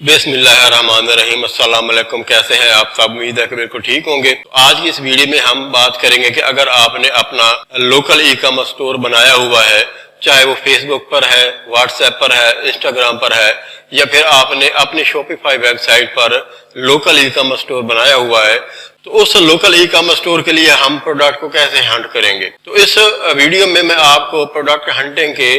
बिस्मिल्लाहिर्रहमानिर्रहीम। अस्सलाम वालेकुम। कैसे हैं आप सब? उम्मीद है कि बिल्कुल ठीक होंगे। तो आज की इस वीडियो में हम बात करेंगे कि अगर आपने अपना लोकल ई कॉमर्स स्टोर बनाया हुआ है, चाहे वो फेसबुक पर है, व्हाट्सएप पर है, इंस्टाग्राम पर है, या फिर आपने अपनी शॉपिफाई वेबसाइट पर लोकल ई कॉमर्स स्टोर बनाया हुआ है, तो उस लोकल ई कॉमर्स स्टोर के लिए हम प्रोडक्ट को कैसे हंट करेंगे। तो इस वीडियो में मैं आपको प्रोडक्ट हंटिंग के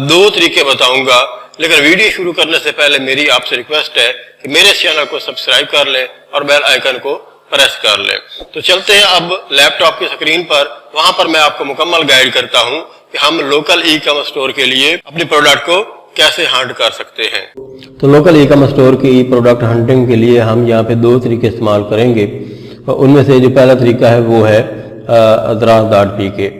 दो तरीके बताऊंगा। लेकिन वीडियो शुरू करने से पहले मेरी आपसे रिक्वेस्ट है कि मेरे चैनल को सब्सक्राइब कर लें और बेल आइकन को प्रेस कर लें। तो चलते हैं अब लैपटॉप की स्क्रीन पर, वहां पर मैं आपको मुकम्मल गाइड करता हूं कि हम लोकल ई कॉमर्स स्टोर के लिए अपने प्रोडक्ट को कैसे हंट कर सकते हैं। तो लोकल ई कॉमर्स स्टोर की प्रोडक्ट हंटिंग के लिए हम यहाँ पे दो तरीके इस्तेमाल करेंगे। उनमें से जो पहला तरीका है वो है Draaz.pk।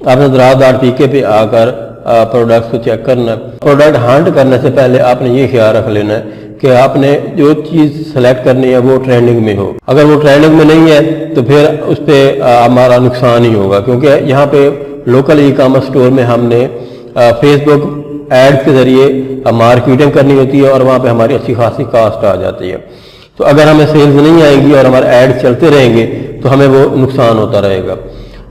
आपने Draaz.pk पे आकर प्रोडक्ट्स को चेक करना। प्रोडक्ट हंट करने से पहले आपने ये ख्याल रख लेना है कि आपने जो चीज़ सेलेक्ट करनी है वो ट्रेंडिंग में हो। अगर वो ट्रेंडिंग में नहीं है तो फिर उस पर हमारा नुकसान ही होगा, क्योंकि यहाँ पे लोकल ई कॉमर्स स्टोर में हमने फेसबुक एड्स के ज़रिए मार्केटिंग करनी होती है और वहाँ पे हमारी अच्छी खासी कास्ट आ जाती है। तो अगर हमें सेल्स नहीं आएंगी और हमारे एड्स चलते रहेंगे तो हमें वो नुकसान होता रहेगा।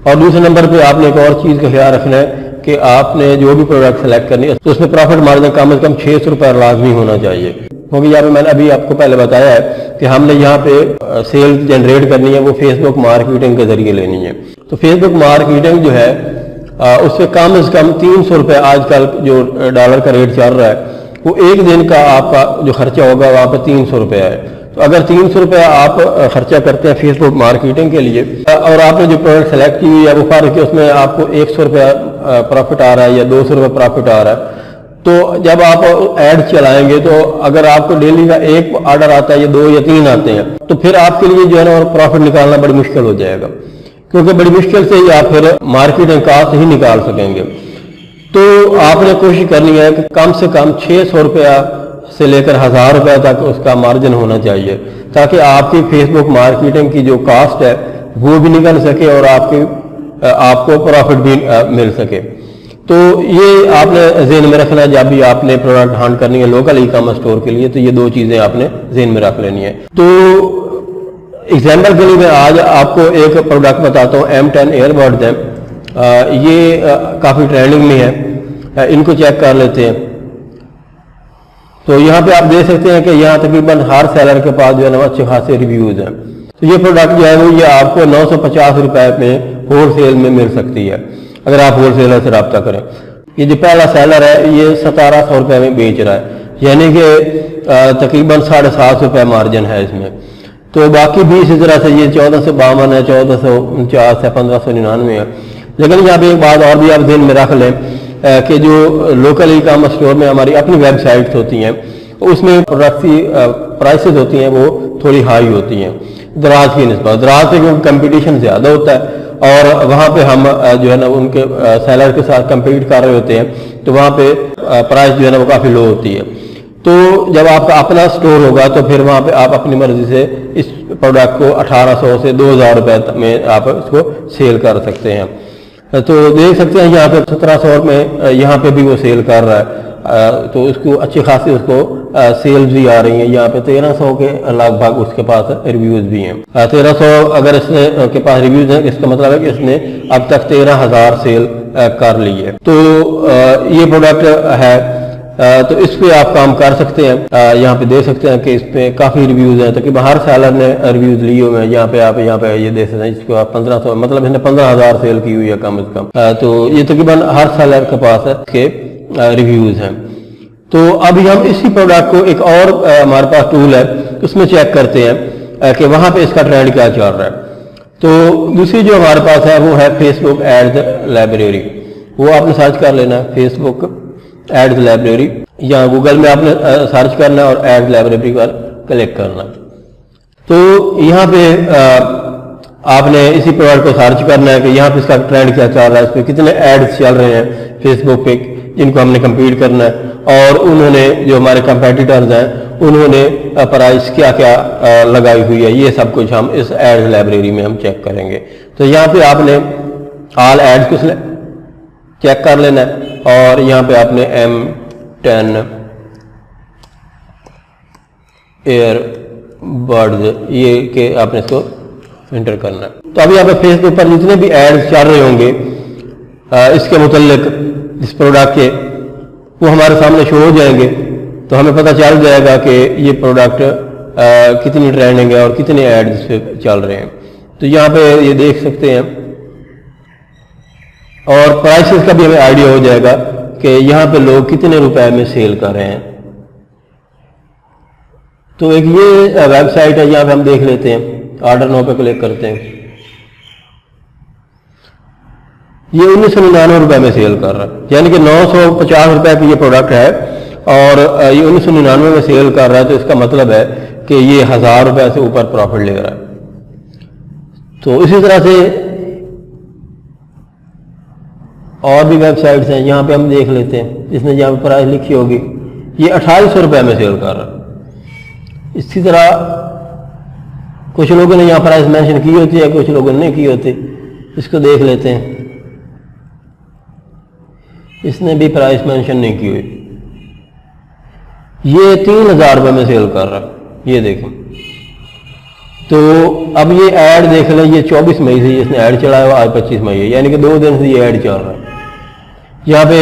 और दूसरे नंबर पे आपने एक और चीज़ का ख्याल रखना है कि आपने जो भी प्रोडक्ट सेलेक्ट करनी है तो उसमें प्रॉफिट मार्जिन कम से कम 600 रुपये लाजमी होना चाहिए। क्योंकि यहाँ पे मैंने अभी आपको पहले बताया है कि हमने यहाँ पे सेल्स जनरेट करनी है, वो फेसबुक मार्केटिंग के जरिए लेनी है। तो फेसबुक मार्केटिंग जो है उससे कम से कम 300 रुपये आजकल जो डॉलर का रेट चल रहा है, वो एक दिन का आपका जो खर्चा होगा वहाँ पर 300 रुपये है। तो अगर 300 रुपये आप खर्चा करते हैं फेसबुक मार्केटिंग के लिए और आपने जो प्रोडक्ट सेलेक्ट की हुई है वो फर्क है, उसमें आपको 100 रुपया प्रॉफिट आ रहा है या 200 रुपये प्रॉफिट आ रहा है, तो जब आप ऐड चलाएंगे तो अगर आपको डेली का एक ऑर्डर आता है या 2 या 3 आते हैं तो फिर आपके लिए जो है ना प्रॉफिट निकालना बड़ी मुश्किल हो जाएगा, क्योंकि बड़ी मुश्किल से ही आप फिर मार्केटिंग कास्ट ही निकाल सकेंगे। तो आपने कोशिश करनी है कि कम से कम 600 रुपया से लेकर 1000 रुपये तक उसका मार्जिन होना चाहिए, ताकि आपकी फेसबुक मार्केटिंग की जो कास्ट है वो भी निकल सके और आपको प्रॉफिट भी मिल सके। तो ये आपने ज़हन में रखना है जब भी आपने प्रोडक्ट हंट करनी है लोकल ई कॉमर्स स्टोर के लिए, तो ये दो चीज़ें आपने ज़हन में रख लेनी है। तो एग्जाम्पल के लिए मैं आज आपको एक प्रोडक्ट बताता हूँ। M10 एयरबड्स हैं, ये काफ़ी ट्रेंडिंग में है, इनको चेक कर लेते हैं। तो यहाँ पे आप देख सकते हैं कि यहाँ तकरीबन हर सेलर के पास जो है ना अच्छे खासे रिव्यूज़ हैं। तो ये प्रोडक्ट जो है वो ये आपको 950 रुपये में होल सेल में मिल सकती है अगर आप होल सेलर से रब्ता करें। ये जो पहला सेलर है ये 1700 रुपये में बेच रहा है, यानी कि तकरीबन 750 रुपये मार्जिन है इसमें। तो बाकी भी इसी तरह से ये 1452 है, 1449 है, 1599 है। लेकिन यहाँ पे एक बात और भी आप ध्यान में रख लें कि जो लोकल ई कॉमर्स स्टोर में हमारी अपनी वेबसाइट्स होती हैं उसमें प्रोडक्ट की प्राइसेस होती हैं वो थोड़ी हाई होती हैं दराज की निस्बत। दराज से क्योंकि कंपटीशन ज़्यादा होता है और वहाँ पे हम जो है ना उनके सेलर के साथ compete कर रहे होते हैं, तो वहाँ पे प्राइस जो है ना वो काफ़ी लो होती है। तो जब आपका अपना स्टोर होगा तो फिर वहाँ पे आप अपनी मर्जी से इस प्रोडक्ट को 1800 से 2000 रुपये में आप इसको सेल कर सकते हैं। तो देख सकते हैं यहाँ पे 1700 में यहाँ पे भी वो सेल कर रहा है, तो उसको अच्छी खासी उसको सेल्स भी आ रही हैं। यहाँ पे 1300 के लगभग उसके पास रिव्यूज़ भी हैं। 1300 अगर इसने के पास रिव्यूज़ हैं, इसका मतलब है कि इसने अब तक 13,000 सेल कर ली है। तो ये प्रोडक्ट है, तो इस पे आप काम कर सकते हैं। यहाँ पे देख सकते हैं कि इस पे काफ़ी रिव्यूज़ हैं, तकरीबन हर सेलर ने रिव्यूज़ लिए हुए हैं। यहाँ पे ये देख सकते हैं, इसको आप 1500 मतलब इसने 15,000 सेल की हुई है कम से कम। तो ये तकरीबन हर सेलर के पास है के रिव्यूज़ हैं। तो अभी हम इसी प्रोडक्ट को एक और हमारे पास टूल है उसमें चेक करते हैं कि वहाँ पे इसका ट्रेंड क्या चल रहा है। तो दूसरी जो हमारे पास है वो है फेसबुक एड्स लाइब्रेरी। वो आपने सर्च कर लेना है फेसबुक एड्स लाइब्रेरी, या गूगल में आपने सर्च करना है और एड्स लाइब्रेरी पर क्लिक करना। तो यहाँ पे आपने इसी प्रोडक्ट को सर्च करना है कि यहाँ पे इसका ट्रेंड क्या चल रहा है, इस पर कितने एड्स चल रहे हैं फेसबुक पे जिनको हमने compete करना है, और उन्होंने जो हमारे कंपेटिटर्स हैं उन्होंने प्राइस क्या क्या लगाई हुई है, ये सब कुछ हम इस एड्स लाइब्रेरी में हम चेक करेंगे। तो यहाँ पे आपने ऑल एड्स को चेक कर लेना है और यहाँ पे आपने M10 ایئر برڈز، یہ کہ آپ نے اس کو انٹر کرنا ہے۔ تو ابھی آپ فیس بک پر جتنے بھی ایڈز چل رہے ہوں گے اس کے متعلق اس پروڈکٹ کے، وہ ہمارے سامنے شو ہو جائیں گے، تو ہمیں پتہ چل جائے گا کہ یہ پروڈکٹ کتنی ٹرینڈنگ ہے اور کتنے ایڈز اس پہ چل رہے ہیں۔ تو یہاں پہ یہ دیکھ سکتے ہیں، اور پرائسز کا بھی ہمیں آئیڈیا ہو جائے گا کہ یہاں پہ لوگ کتنے روپے میں سیل کر رہے ہیں۔ تو ایک یہ ویب سائٹ ہے، یہاں پہ ہم دیکھ لیتے ہیں، آرڈر نو پہ کلک کرتے ہیں، یہ 1999 روپے میں سیل کر رہا ہے، یعنی کہ 950 روپے کی یہ پروڈکٹ ہے اور یہ 1999 میں سیل کر رہا ہے، تو اس کا مطلب ہے کہ یہ 1000 روپے سے اوپر پروفٹ لے رہا ہے۔ تو اسی طرح سے اور بھی ویب سائٹس ہیں، یہاں پہ ہم دیکھ لیتے ہیں، اس نے جہاں پہ پرائس لکھی ہوگی یہ 2800 روپے میں سیل کر رہا ہے۔ اسی طرح کچھ لوگوں نے یہاں پرائس مینشن کی ہوتی ہے، کچھ لوگوں نے نہیں کی ہوتی، اس کو دیکھ لیتے ہیں، اس نے بھی پرائس مینشن نہیں کی ہوئی، یہ 3000 روپے میں سیل کر رہا ہے، یہ دیکھیں۔ تو اب یہ ایڈ دیکھ لیں، یہ 24 مئی سے اس نے ایڈ چلایا ہوا، آج 25 مئی ہے، یعنی کہ 2 دن سے یہ ایڈ چل رہا ہے۔ یہاں پہ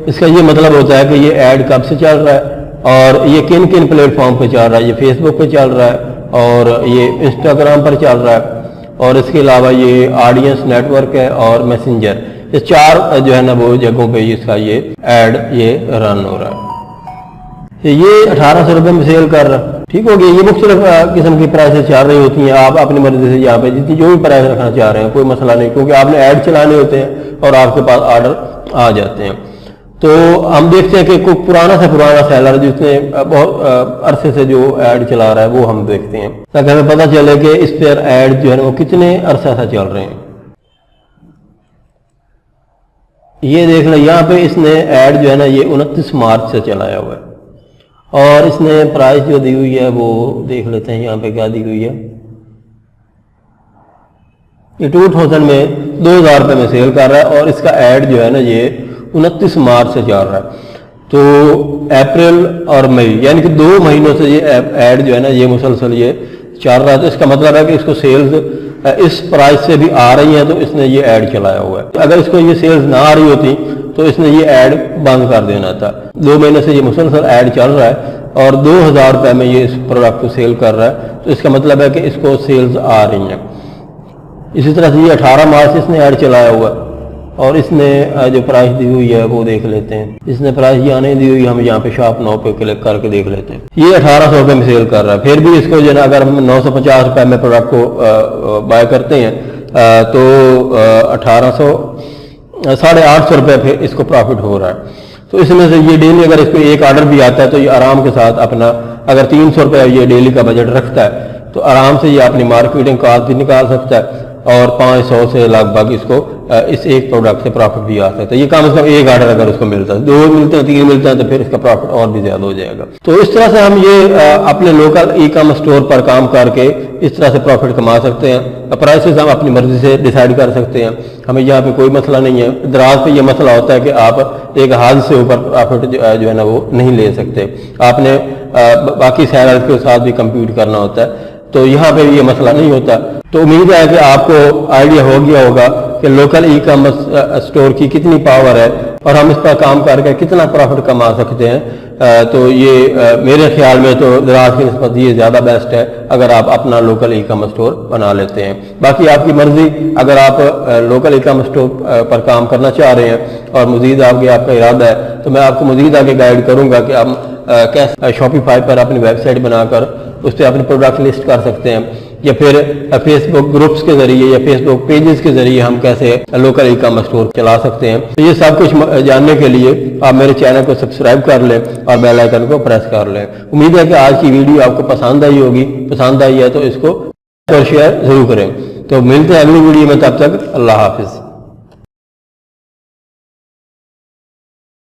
اس کا یہ مطلب ہوتا ہے کہ یہ ایڈ کب سے چل رہا ہے اور یہ کن کن پلیٹ فارم پہ چل رہا ہے، یہ فیس بک پہ چل رہا ہے اور یہ انسٹاگرام پر چل رہا ہے، اور اس کے علاوہ یہ آڈینس نیٹ ورک ہے اور میسنجر، اس 4 جو ہے نا وہ جگہوں پہ اس کا یہ ایڈ یہ رن ہو رہا ہے۔ یہ 1800 روپے میں سیل کر رہا ہے، ٹھیک ہو گیا۔ یہ مختلف قسم کی پرائسز چل رہی ہوتی ہیں، آپ اپنی مرضی سے یہاں پہ جتنی جو بھی پرائس رکھنا چاہ رہے ہیں کوئی مسئلہ نہیں، کیونکہ آپ نے ایڈ چلانے ہوتے ہیں اور آپ کے پاس آرڈر آ جاتے ہیں۔ تو ہم دیکھتے ہیں کہ کوئی پرانا سے پرانا سیلر جس نے بہت عرصے سے جو ایڈ چلا رہا ہے وہ ہم دیکھتے ہیں، تاکہ ہمیں پتہ چلے کہ اس پر ایڈ جو ہے نا وہ کتنے عرصہ سے چل رہے ہیں۔ یہ دیکھ لیں، یہاں پہ اس نے ایڈ جو ہے نا یہ 29 مارچ سے چلایا ہوا ہے، اور اس نے پرائس جو دی ہوئی ہے وہ دیکھ لیتے ہیں، یہاں پہ کیا دی ہوئی ہے، یہ 2000 میں 2000 روپے میں سیل کر رہا ہے، اور اس کا ایڈ جو ہے نا یہ 29 مارچ سے چل رہا ہے۔ تو اپریل اور مئی یعنی کہ 2 مہینوں سے یہ ایڈ جو ہے نا یہ مسلسل یہ چل رہا ہے، تو اس کا مطلب ہے کہ اس کو سیلز اس پرائس سے بھی آ رہی ہیں، تو اس نے یہ ایڈ چلایا ہوا ہے۔ اگر اس کو یہ سیلز نہ آ رہی ہوتی تو اس نے یہ ایڈ بند کر دینا تھا۔ 2 مہینے سے یہ مسلسل ایڈ چل رہا ہے اور 2000 روپے میں یہ اس پروڈکٹ کو سیل کر رہا ہے، تو اس کا مطلب ہے کہ اس کو سیلز آ رہی ہیں۔ اسی طرح سے یہ 18 مارچ سے اس نے ایڈ چلایا ہوا ہے، اور اس نے جو پرائس دی ہوئی ہے وہ دیکھ لیتے ہیں، اس نے پرائس یہاں نہیں دی ہوئی، ہم یہاں پہ شاپ نو پہ کلک کر کے دیکھ لیتے ہیں، یہ 1800 روپے میں سیل کر رہا ہے۔ پھر بھی اس کو جو ہے نا اگر ہم 950 روپے میں پروڈکٹ کو بائی کرتے ہیں تو 1800 850 روپے پھر اس کو پروفٹ ہو رہا ہے۔ تو اس میں سے یہ ڈیلی اگر اس کو ایک آرڈر بھی آتا ہے تو یہ آرام کے ساتھ اپنا اگر 300 روپے یہ ڈیلی کا بجٹ رکھتا ہے تو آرام سے یہ اپنی مارکیٹنگ کاسٹ بھی نکال سکتا ہے، اور 500 سے لگ بھگ اس کو اس ایک پروڈکٹ سے پروفٹ بھی آ سکتا ہے۔ یہ کم از کم ایک آرڈر اگر اس کو ملتا ہے، 2 ملتے ہیں 3 ملتے ہیں تو پھر اس کا پروفٹ اور بھی زیادہ ہو جائے گا۔ تو اس طرح سے ہم یہ اپنے لوکل ای کامرس اسٹور پر کام کر کے اس طرح سے پروفٹ کما سکتے ہیں۔ پرائسز ہم اپنی مرضی سے ڈیسائیڈ کر سکتے ہیں، ہمیں یہاں پہ کوئی مسئلہ نہیں ہے۔ دراز پہ یہ مسئلہ ہوتا ہے کہ آپ ایک حد سے اوپر پروفٹ جو ہے نا وہ نہیں لے سکتے، آپ نے باقی سیلرز کے ساتھ بھی کمپیٹ کرنا ہوتا ہے، تو یہاں پہ یہ مسئلہ نہیں ہوتا۔ تو امید ہے کہ آپ کو آئیڈیا ہو گیا ہوگا کہ لوکل ای کامرس اسٹور کی کتنی پاور ہے اور ہم اس پر کام کر کے کتنا پروفٹ کما سکتے ہیں۔ تو یہ میرے خیال میں تو دراز کی نسبت یہ زیادہ بیسٹ ہے اگر آپ اپنا لوکل ای کامرس اسٹور بنا لیتے ہیں۔ باقی آپ کی مرضی، اگر آپ لوکل ای کامرس اسٹور پر کام کرنا چاہ رہے ہیں اور مزید آپ کا ارادہ ہے تو میں آپ کو مزید آگے گائیڈ کروں گا کہ آپ کیسے شاپیفائی پر اپنی ویب سائٹ بنا کر اس پہ اپنے پروڈکٹ لسٹ کر سکتے ہیں، یا پھر فیس بک گروپس کے ذریعے یا فیس بک پیجز کے ذریعے ہم کیسے لوکل ای کامرس اسٹور چلا سکتے ہیں۔ تو یہ سب کچھ جاننے کے لیے آپ میرے چینل کو سبسکرائب کر لیں اور بیل آئیکن کو پریس کر لیں۔ امید ہے کہ آج کی ویڈیو آپ کو پسند آئی ہوگی، پسند آئی ہے تو اس کو شیئر ضرور کریں۔ تو ملتے ہیں اگلی ویڈیو میں، تب تک اللہ حافظ۔